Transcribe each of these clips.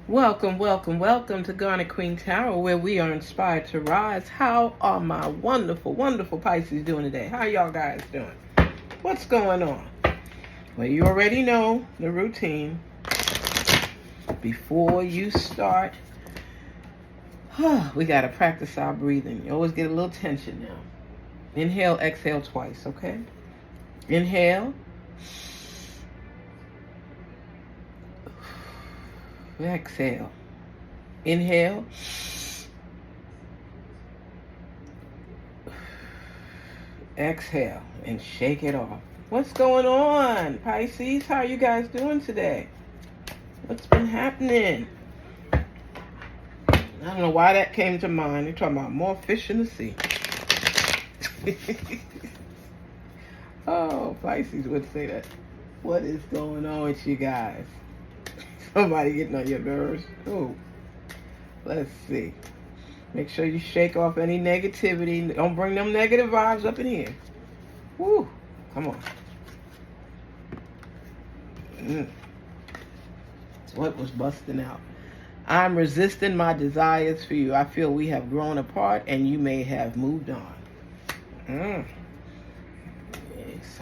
Welcome, welcome, welcome to Garnetqueentarot, where we are inspired to rise. How are my wonderful, wonderful Pisces doing today? How y'all guys doing? What's going on? Well, you already know the routine. Before you start, we got to practice our breathing. You always get a little tension now. Inhale, exhale twice, okay? Inhale. Exhale. Inhale. Exhale and shake it off. What's going on, Pisces? How are you guys doing today? What's been happening? I don't know why that came to mind. You're talking about more fish in the sea. Oh, Pisces would say that. What is going on with you guys? Somebody getting on your nerves? Oh, let's see. Make sure you shake off any negativity. Don't bring them negative vibes up in here. Woo, come on. What was busting out? I'm resisting my desires for you. I feel we have grown apart and you may have moved on.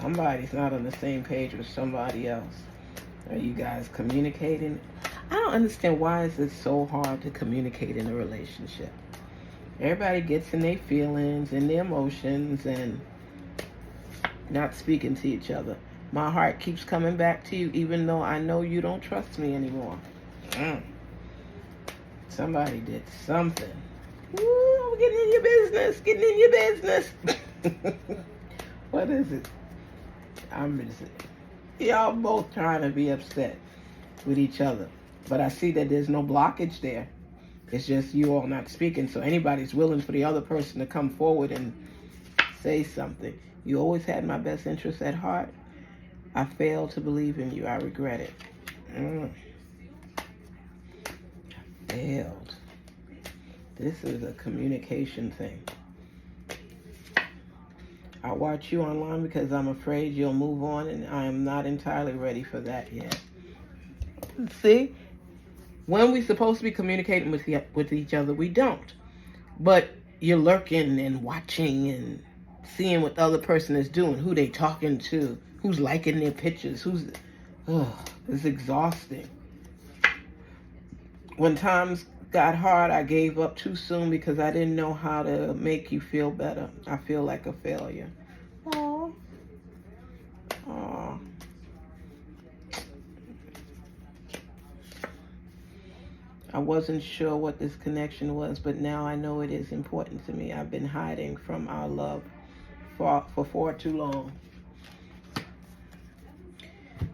Somebody's not on the same page with somebody else. Are you guys communicating? I don't understand, why is it so hard to communicate in a relationship? Everybody gets in their feelings and their emotions and not speaking to each other. My heart keeps coming back to you even though I know you don't trust me anymore. Somebody did something. Ooh, getting in your business. Getting in your business. What is it? Y'all both trying to be upset with each other. But I see that there's no blockage there. It's just you all not speaking. So anybody's willing for the other person to come forward and say something. You always had my best interest at heart. I failed to believe in you. I regret it. I failed. This is a communication thing. I watch you online because I'm afraid you'll move on, and I am not entirely ready for that yet. See? When we're supposed to be communicating with each other, we don't. But you're lurking and watching and seeing what the other person is doing, who they talking to, who's liking their pictures, it's exhausting. When times got hard, I gave up too soon because I didn't know how to make you feel better. I feel like a failure. Aww. Aww. I wasn't sure what this connection was, but now I know it is important to me. I've been hiding from our love for far too long.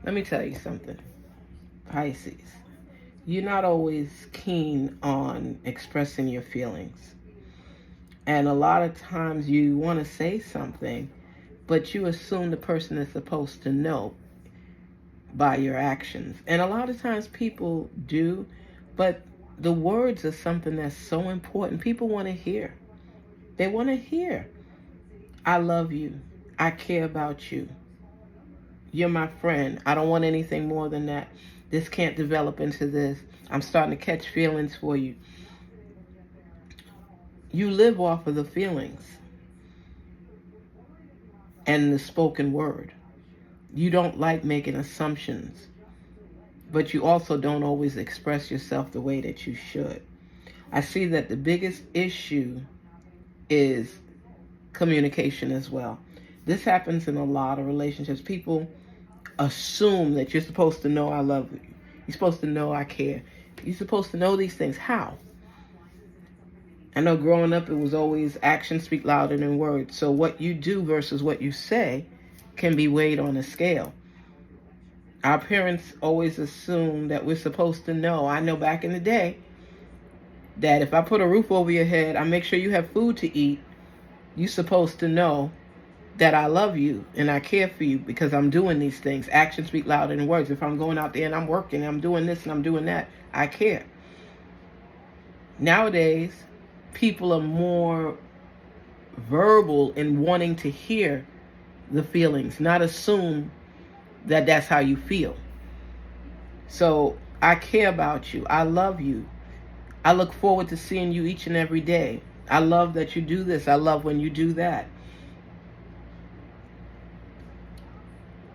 Let me tell you something, Pisces. You're not always keen on expressing your feelings. And a lot of times you want to say something, but you assume the person is supposed to know by your actions. And a lot of times people do, but the words are something that's so important. People want to hear. They want to hear, I love you. I care about you. You're my friend. I don't want anything more than that. This can't develop into this. I'm starting to catch feelings for you. You live off of the feelings and the spoken word. You don't like making assumptions, but you also don't always express yourself the way that you should. I see that the biggest issue is communication as well. This happens in a lot of relationships. People assume that you're supposed to know I love you. You're supposed to know I care. You're supposed to know these things. How? I know growing up it was always actions speak louder than words. So what you do versus what you say can be weighed on a scale. Our parents always assume that we're supposed to know. I know back in the day that if I put a roof over your head, I make sure you have food to eat, you're supposed to know that I love you and I care for you because I'm doing these things. Actions speak louder than words. If I'm going out there and I'm working, I'm doing this and I'm doing that, I care. Nowadays, people are more verbal in wanting to hear the feelings, not assume that that's how you feel. So I care about you. I love you. I look forward to seeing you each and every day. I love that you do this. I love when you do that.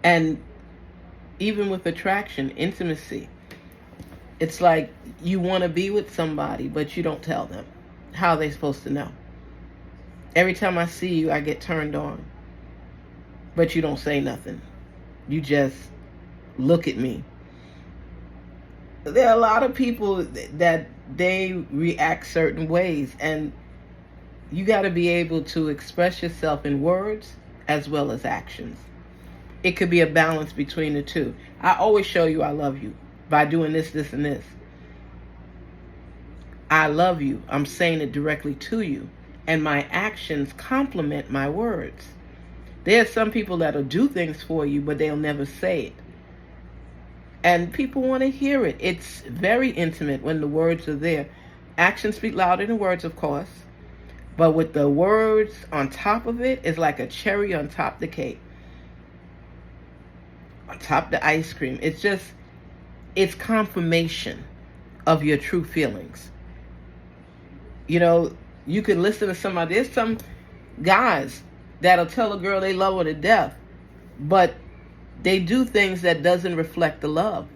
And even with attraction, intimacy, it's like you want to be with somebody, but you don't tell them. How are they supposed to know? Every time I see you, I get turned on. But you don't say nothing. You just look at me. There are a lot of people that they react certain ways, and you got to be able to express yourself in words as well as actions. It could be a balance between the two. I always show you I love you by doing this, this, and this. I love you. I'm saying it directly to you, and my actions complement my words. There are some people that'll do things for you, but they'll never say it. And people want to hear it. It's very intimate when the words are there. Actions speak louder than words, of course. But with the words on top of it, it's like a cherry on top of the cake. On top of the ice cream. It's confirmation of your true feelings. You know, you can listen to somebody. There's some guys that'll tell a girl they love her to death, but they do things that doesn't reflect the love,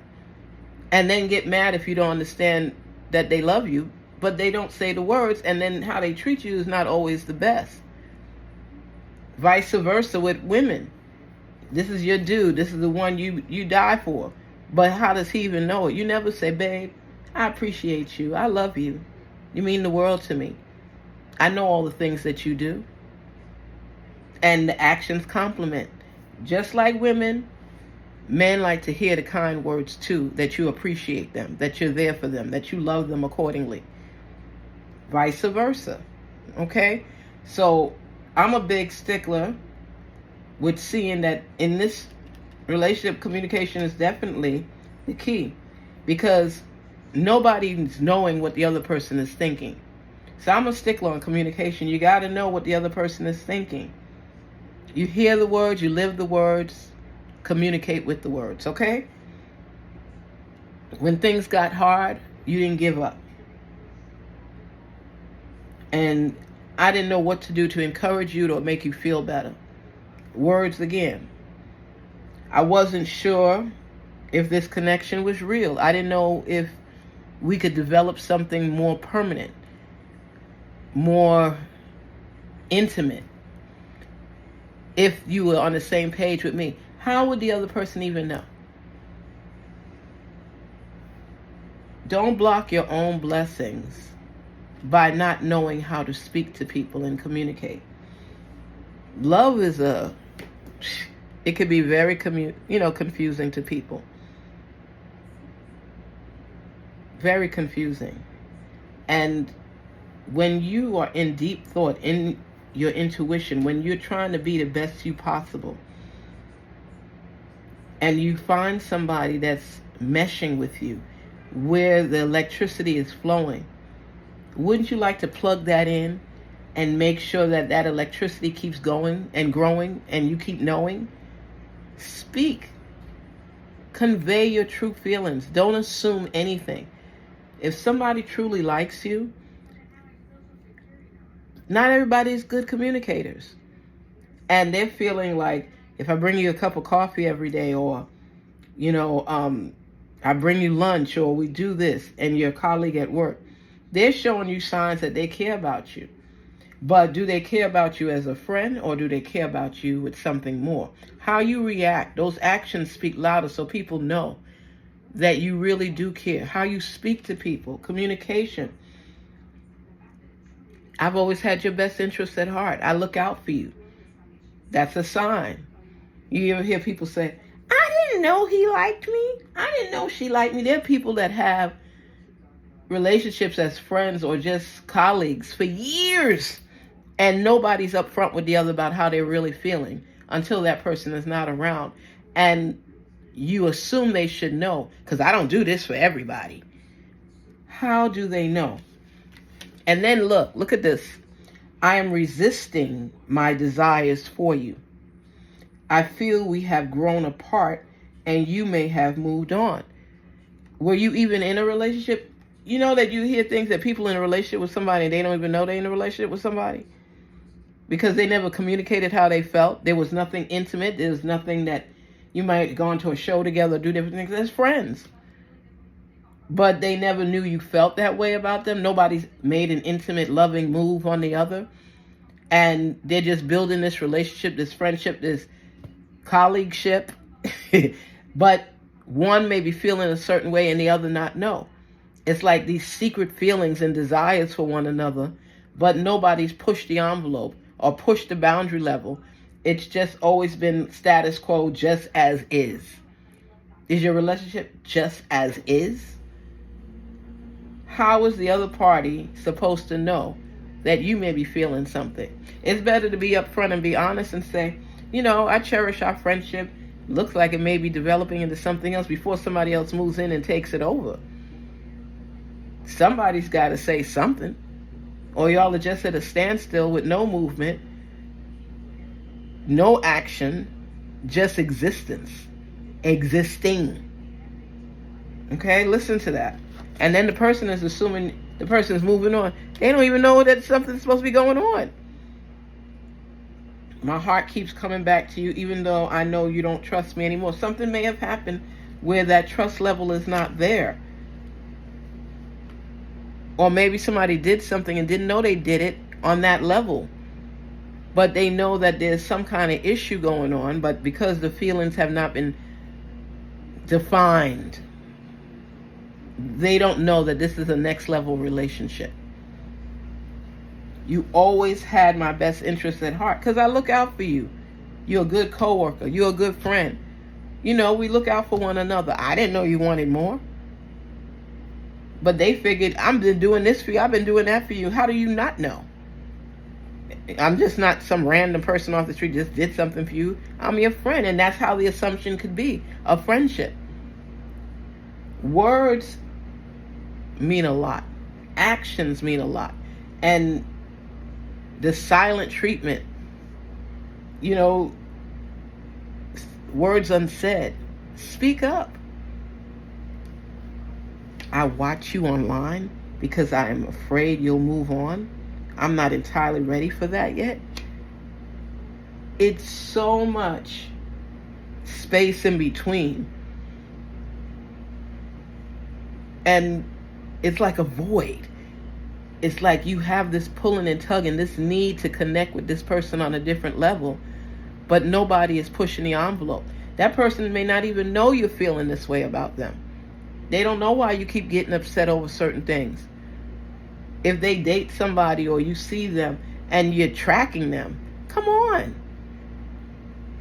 and then get mad if you don't understand that they love you, but they don't say the words, and then how they treat you is not always the best. Vice versa with women. This is your dude. This is the one you die for. But how does he even know it? You never say, babe, I appreciate you. I love you. You mean the world to me. I know all the things that you do. And the actions complement. Just like women, men like to hear the kind words too, that you appreciate them, that you're there for them, that you love them accordingly. Vice versa. Okay? So I'm a big stickler with seeing that in this relationship, communication is definitely the key, because nobody's knowing what the other person is thinking. So I'm a stickler on communication. You got to know what the other person is thinking. You hear the words, you live the words, communicate with the words, okay? When things got hard, you didn't give up. And I didn't know what to do to encourage you to make you feel better. Words again. I wasn't sure if this connection was real. I didn't know if we could develop something more permanent, more intimate. If you were on the same page with me, how would the other person even know? Don't block your own blessings by not knowing how to speak to people and communicate. Love is it could be very confusing to people. Very confusing. And when you are in deep thought, in your intuition, when you're trying to be the best you possible, and you find somebody that's meshing with you, where the electricity is flowing, wouldn't you like to plug that in and make sure that that electricity keeps going and growing and you keep knowing? Speak. Convey your true feelings. Don't assume anything. If somebody truly likes you, not everybody is good communicators. And they're feeling like, if I bring you a cup of coffee every day, or, I bring you lunch, or we do this, and your colleague at work, they're showing you signs that they care about you. But do they care about you as a friend, or do they care about you with something more? How you react, those actions speak louder, so people know that you really do care. How you speak to people, communication. I've always had your best interests at heart. I look out for you. That's a sign. You ever hear people say, I didn't know he liked me. I didn't know she liked me. There are people that have relationships as friends or just colleagues for years, and nobody's upfront with the other about how they're really feeling until that person is not around. And you assume they should know, because I don't do this for everybody. How do they know? And then look at this. I am resisting my desires for you. I feel we have grown apart and you may have moved on. Were you even in a relationship? You know that you hear things that people in a relationship with somebody, they don't even know they're in a relationship with somebody because they never communicated how they felt. There was nothing intimate. There was nothing that you might go into a show together, do different things as friends. But they never knew you felt that way about them. Nobody's made an intimate, loving move on the other. And they're just building this relationship, this friendship, this colleagueship. But one may be feeling a certain way and the other not know. It's like these secret feelings and desires for one another, but nobody's pushed the envelope or pushed the boundary level. It's just always been status quo, just as is. Is your relationship just as is? How is the other party supposed to know that you may be feeling something? It's better to be upfront and be honest and say, I cherish our friendship. Looks like it may be developing into something else before somebody else moves in and takes it over. Somebody's got to say something. Or y'all are just at a standstill with no movement, no action, just existence. Existing. Okay, listen to that. And then the person is assuming the person's moving on. They don't even know that something's supposed to be going on. My heart keeps coming back to you, even though I know you don't trust me anymore. Something may have happened where that trust level is not there. Or maybe somebody did something and didn't know they did it on that level. But they know that there's some kind of issue going on, but because the feelings have not been defined, they don't know that this is a next level relationship. You always had my best interest at heart because I look out for you. You're a good coworker. You're a good friend. We look out for one another. I didn't know you wanted more. But they figured, I've been doing this for you. I've been doing that for you. How do you not know? I'm just not some random person off the street just did something for you. I'm your friend. And that's how the assumption could be, a friendship. Words mean a lot. Actions mean a lot. And the silent treatment, words unsaid. Speak up. I watch you online because I am afraid you'll move on. I'm not entirely ready for that yet. It's so much space in between. And it's like a void. It's like you have this pulling and tugging, this need to connect with this person on a different level, but nobody is pushing the envelope. That person may not even know you're feeling this way about them. They don't know why you keep getting upset over certain things. If they date somebody or you see them and you're tracking them, come on.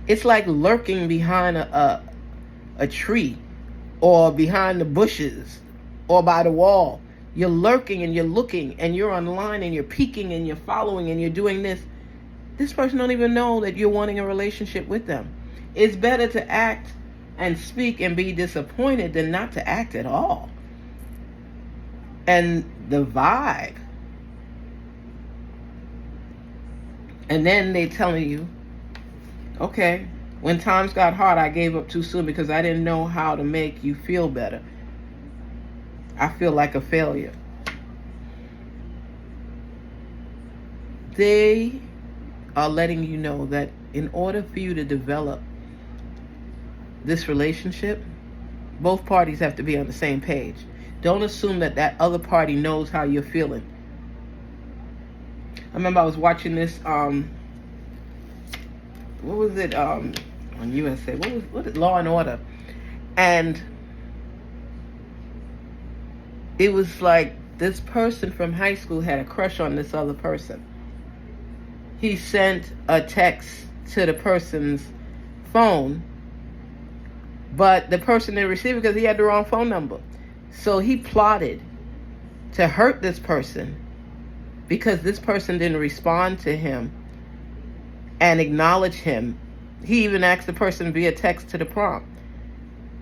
It's like lurking behind a tree or behind the bushes or by the wall. You're lurking and you're looking and you're online and you're peeking and you're following and you're doing this. This person don't even know that you're wanting a relationship with them. It's better to act and speak and be disappointed than not to act at all. And the vibe. And then they telling you, okay, when times got hard, I gave up too soon because I didn't know how to make you feel better. I feel like a failure. They are letting you know that in order for you to develop this relationship, both parties have to be on the same page. Don't assume that that other party knows how you're feeling. I remember I was watching this, what was it, on USA? What is Law and Order? And it was like this person from high school had a crush on this other person. He sent a text to the person's phone, but the person didn't receive it because he had the wrong phone number. So he plotted to hurt this person because this person didn't respond to him and acknowledge him. He even asked the person via text to the prompt.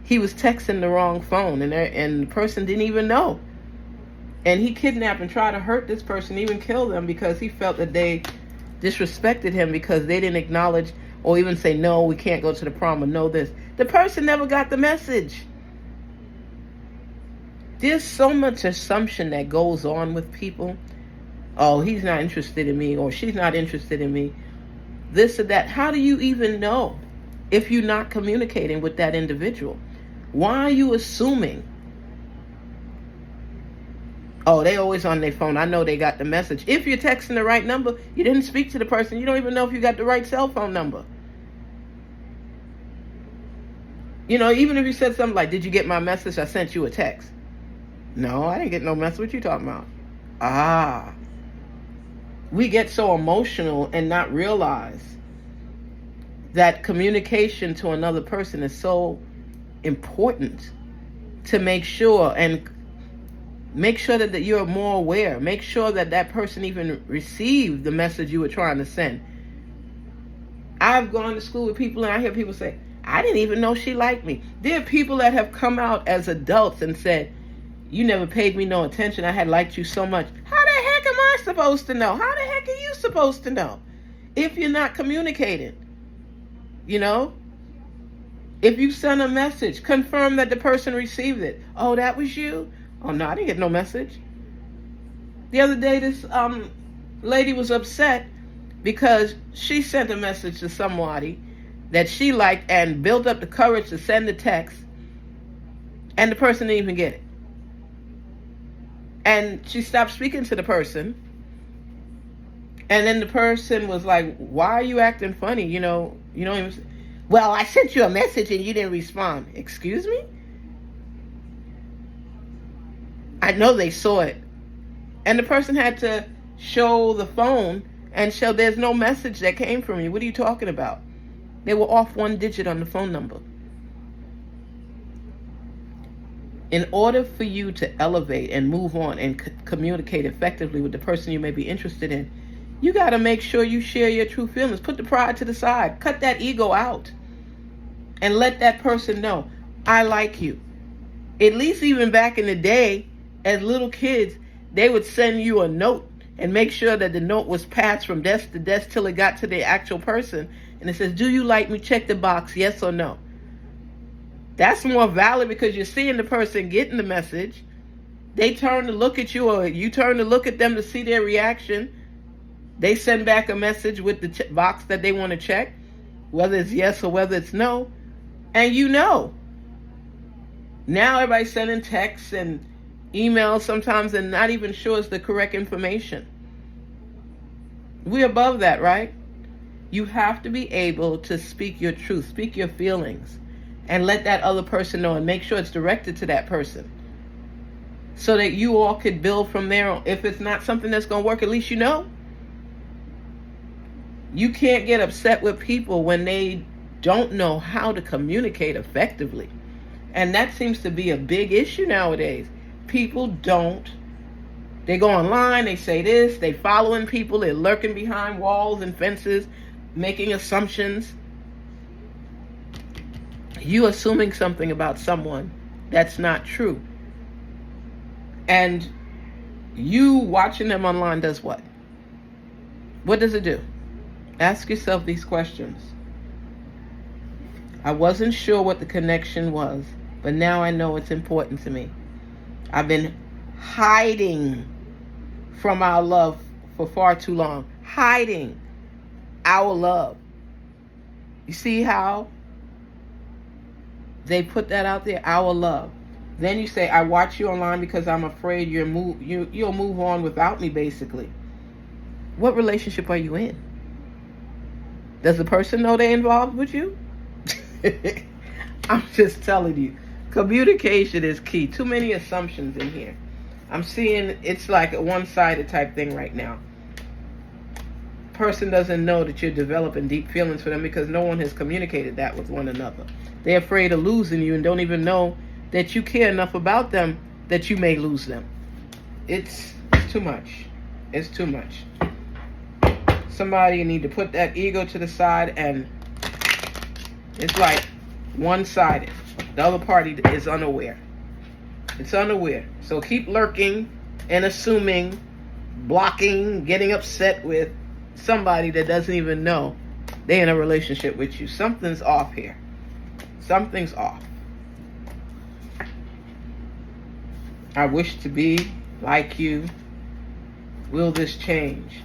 He was texting the wrong phone, and the person didn't even know. And he kidnapped and tried to hurt this person, even kill them, because he felt that they disrespected him because they didn't acknowledge or even say, no, we can't go to the prom, or no this. The person never got the message. There's so much assumption that goes on with people. Oh, he's not interested in me, or she's not interested in me. This or that. How do you even know if you're not communicating with that individual? Why are you assuming? Oh, they always on their phone. I know they got the message. If you're texting the right number, you didn't speak to the person. You don't even know if you got the right cell phone number. You know, even if you said something like, did you get my message? I sent you a text. No, I didn't get no message. What you talking about? Ah. We get so emotional and not realize that communication to another person is so important to make sure, and make sure that you're more aware. Make sure that that person even received the message you were trying to send. I've gone to school with people and I hear people say, I didn't even know she liked me. There are people that have come out as adults and said, you never paid me no attention. I had liked you so much. How the heck am I supposed to know? How the heck are you supposed to know if you're not communicating? You know? If you send a message, confirm that the person received it. Oh, that was you? Oh, no, I didn't get no message. The other day, this lady was upset because she sent a message to somebody that she liked and built up the courage to send the text, and the person didn't even get it. And she stopped speaking to the person, and then the person was like, why are you acting funny? You don't even... Well, I sent you a message and you didn't respond. Excuse me? I know they saw it. And the person had to show the phone and show there's no message that came from you. What are you talking about? They were off one digit on the phone number. In order for you to elevate and move on and communicate effectively with the person you may be interested in, you got to make sure you share your true feelings. Put the pride to the side. Cut that ego out. And let that person know, I like you. At least even back in the day, as little kids, they would send you a note and make sure that the note was passed from desk to desk till it got to the actual person. And it says, do you like me? Check the box, yes or no. That's more valid because you're seeing the person getting the message. They turn to look at you, or you turn to look at them to see their reaction. They send back a message with the box that they want to check, whether it's yes or whether it's no. And you know. Now everybody's sending texts and emails sometimes and not even sure it's the correct information. We're above that, right? You have to be able to speak your truth, speak your feelings, and let that other person know, and make sure it's directed to that person so that you all could build from there. If it's not something that's going to work, at least you know. You can't get upset with people when they don't know how to communicate effectively. And that seems to be a big issue nowadays. People don't. They go online, they say this, they following people, they're lurking behind walls and fences, making assumptions. You assuming something about someone that's not true. And you watching them online does what? What does it do? Ask yourself these questions. I wasn't sure what the connection was, but now I know it's important to me. I've been hiding from our love for far too long. Hiding our love. You see how they put that out there? Our love. Then you say, I watch you online because I'm afraid you'll move on without me, basically. What relationship are you in? Does the person know they're involved with you? I'm just telling you. Communication is key. Too many assumptions in here. I'm seeing it's like a one-sided type thing right now. Person doesn't know that you're developing deep feelings for them because no one has communicated that with one another. They're afraid of losing you and don't even know that you care enough about them that you may lose them. It's too much. It's too much. Somebody need to put that ego to the side, and it's like one-sided. The other party is unaware. It's unaware. So keep lurking and assuming, blocking, getting upset with somebody that doesn't even know they're in a relationship with you. Something's off here. Something's off. I wish to be like you. Will this change?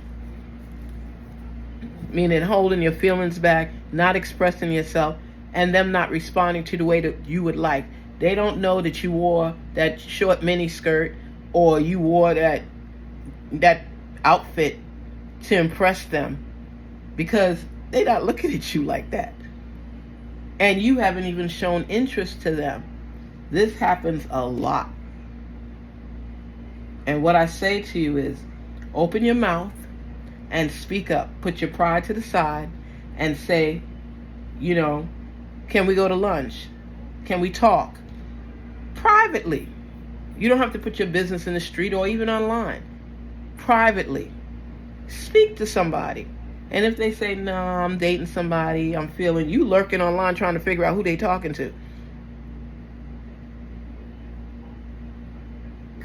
Meaning holding your feelings back, not expressing yourself, and them not responding to the way that you would like. They don't know that you wore that short mini skirt or you wore that outfit to impress them, because they're not looking at you like that. And you haven't even shown interest to them. This happens a lot. And what I say to you is, open your mouth and speak up. Put your pride to the side and say, can we go to lunch? Can we talk? Privately. You don't have to put your business in the street or even online. Privately. Speak to somebody. And if they say, no, I'm dating somebody, I'm feeling, you lurking online trying to figure out who they talking to.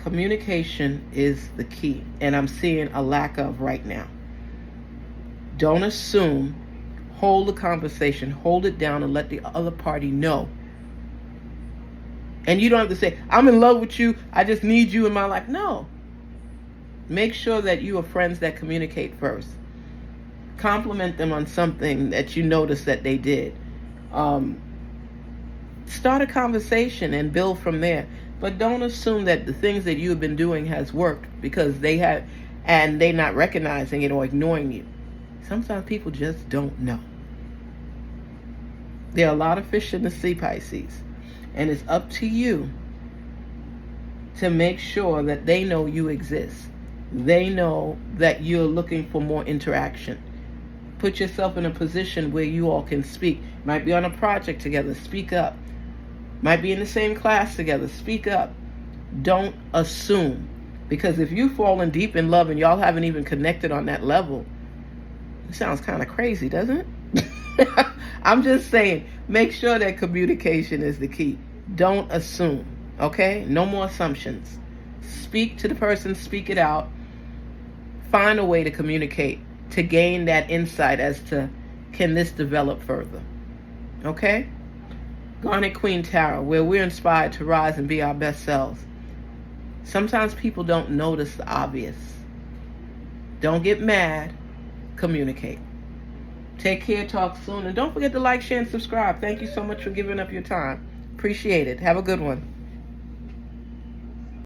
Communication is the key, and I'm seeing a lack of right now. Don't assume. Hold the conversation, hold it down, and let the other party know. And you don't have to say, I'm in love with you, I just need you in my life. No. Make sure that you are friends that communicate first. Compliment them on something that you notice that they did. Start a conversation and build from there. But don't assume that the things that you have been doing has worked because they have, and they're not recognizing it or ignoring you. Sometimes people just don't know. There are a lot of fish in the sea, Pisces. And it's up to you to make sure that they know you exist. They know that you're looking for more interaction. Put yourself in a position where you all can speak. Might be on a project together, speak up. Might be in the same class together, speak up. Don't assume. Because if you've fallen deep in love and y'all haven't even connected on that level, it sounds kind of crazy, doesn't it? I'm just saying, make sure that communication is the key. Don't assume, okay? No more assumptions. Speak to the person, speak it out. Find a way to communicate, to gain that insight as to, can this develop further? Okay? Garnetqueentarot, where we're inspired to rise and be our best selves. Sometimes people don't notice the obvious. Don't get mad. Communicate. Take care, talk soon, and don't forget to like, share, and subscribe. Thank you so much for giving up your time. Appreciate it. Have a good one.